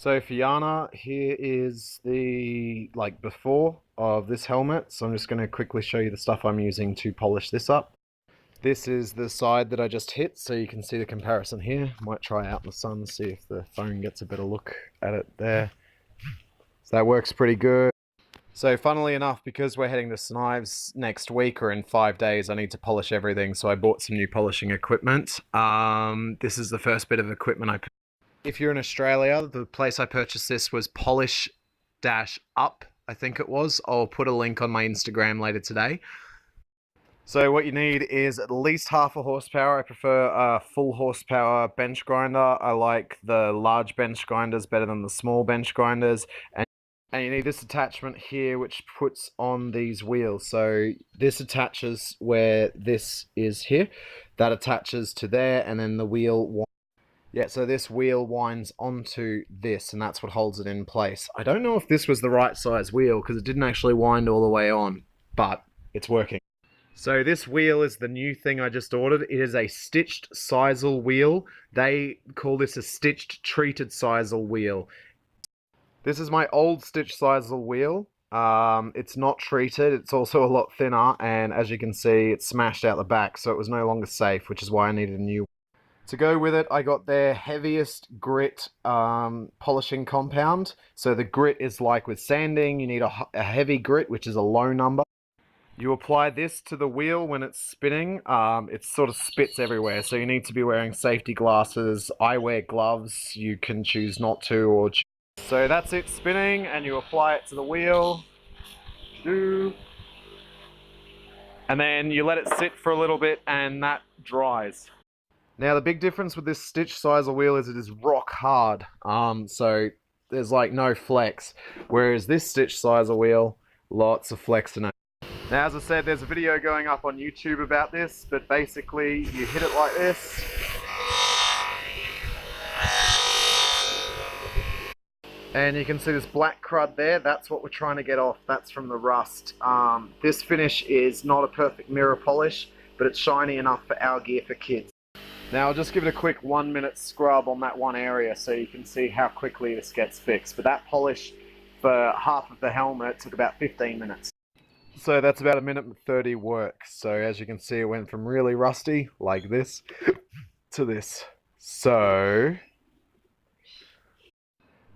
So for Yana, here is the before of this helmet. So I'm just going to quickly show you the stuff I'm using to polish this up. This is the side that I just hit, so you can see the comparison here. Might try out in the sun, see if the phone gets a better look at it there. So that works pretty good. So funnily enough, because we're heading to Snives next week or in 5 days, I need to polish everything. So I bought some new polishing equipment. This is the first bit of equipment I purchased. If you're in Australia, the place I purchased this was Polish-Up, I think it was. I'll put a link on my Instagram later today. So what you need is at least half a horsepower. I prefer a full horsepower bench grinder. I like the large bench grinders better than the small bench grinders. And you need this attachment here, which puts on these wheels. So this attaches where this is here. That attaches to there, and then the wheel... Yeah, so this wheel winds onto this, and that's what holds it in place. I don't know if this was the right size wheel, because it didn't actually wind all the way on, but it's working. So this wheel is the new thing I just ordered. It is a stitched sisal wheel. They call this a stitched treated sisal wheel. This is my old stitched sisal wheel. It's not treated. It's also a lot thinner, and as you can see, it's smashed out the back, so it was no longer safe, which is why I needed a new one. To go with it, I got their heaviest grit polishing compound. So the grit is like with sanding, you need a heavy grit, which is a low number. You apply this to the wheel when it's spinning. It sort of spits everywhere, so you need to be wearing safety glasses. I wear gloves. You can choose not to, or so that's it spinning, and you apply it to the wheel. And then you let it sit for a little bit, and that dries. Now the big difference with this stitch sisal wheel is it is rock hard. So there's like no flex. Whereas this stitch sisal wheel, lots of flex in it. Now as I said, there's a video going up on YouTube about this, but basically you hit it like this. And you can see this black crud there, that's what we're trying to get off. That's from the rust. This finish is not a perfect mirror polish, but it's shiny enough for our gear for kids. Now I'll just give it a quick 1 minute scrub on that one area so you can see how quickly this gets fixed. But that polish for half of the helmet took about 15 minutes. So that's about 1:30 work. So as you can see, it went from really rusty, like this, to this. So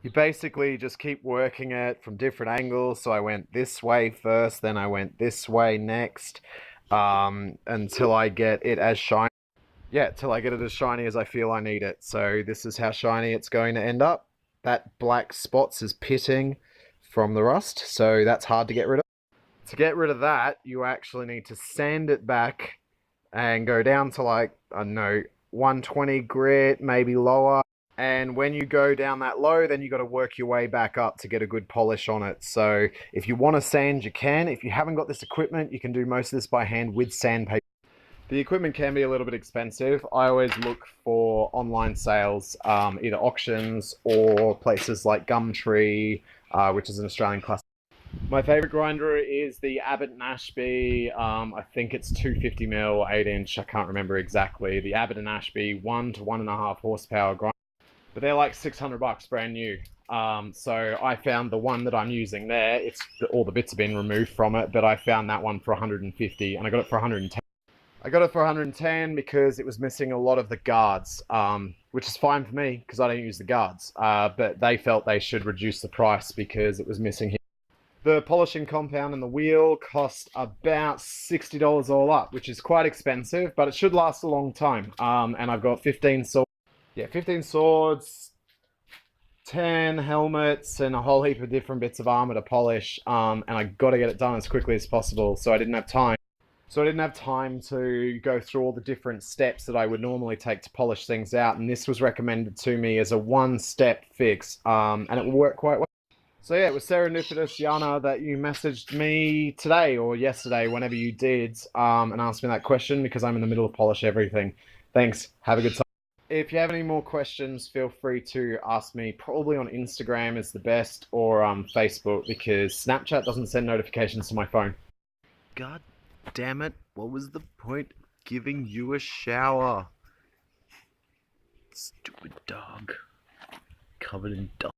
you basically just keep working it from different angles. So I went this way first, then I went this way next, until I get it as shiny. Yeah, till I get it as shiny as I feel I need it. So this is how shiny it's going to end up. That black spots is pitting from the rust, so that's hard to get rid of. To get rid of that, you actually need to sand it back and go down to like, I don't know, 120 grit, maybe lower. And when you go down that low, then you got to work your way back up to get a good polish on it. So if you want to sand, you can. If you haven't got this equipment, you can do most of this by hand with sandpaper. The equipment can be a little bit expensive. I always look for online sales, either auctions or places like Gumtree, which is an Australian class. My favorite grinder is the Abbott & Ashby. I think it's 250mm or 8-inch. I can't remember exactly. The Abbott & Ashby 1 to 1.5 horsepower grinder. But they're like $600 brand new. So I found the one that I'm using there. All the bits have been removed from it, but I found that one for 150 and I got it for 110. I got it for 110 because it was missing a lot of the guards, which is fine for me because I don't use the guards. But they felt they should reduce the price because it was missing here. The polishing compound and the wheel cost about $60 all up, which is quite expensive, but it should last a long time. And I've got 15 swords. Yeah, 15 swords, 10 helmets, and a whole heap of different bits of armor to polish. And I got to get it done as quickly as possible, so I didn't have time. So I didn't have time to go through all the different steps that I would normally take to polish things out, and this was recommended to me as a one-step fix, and it will work quite well. So yeah, it was serendipitous, Yana, that you messaged me today or yesterday, whenever you did, and asked me that question because I'm in the middle of polish everything. Thanks. Have a good time. If you have any more questions, feel free to ask me. Probably on Instagram is the best, or Facebook, because Snapchat doesn't send notifications to my phone. God damn it, what was the point of giving you a shower? Stupid dog. Covered in dust.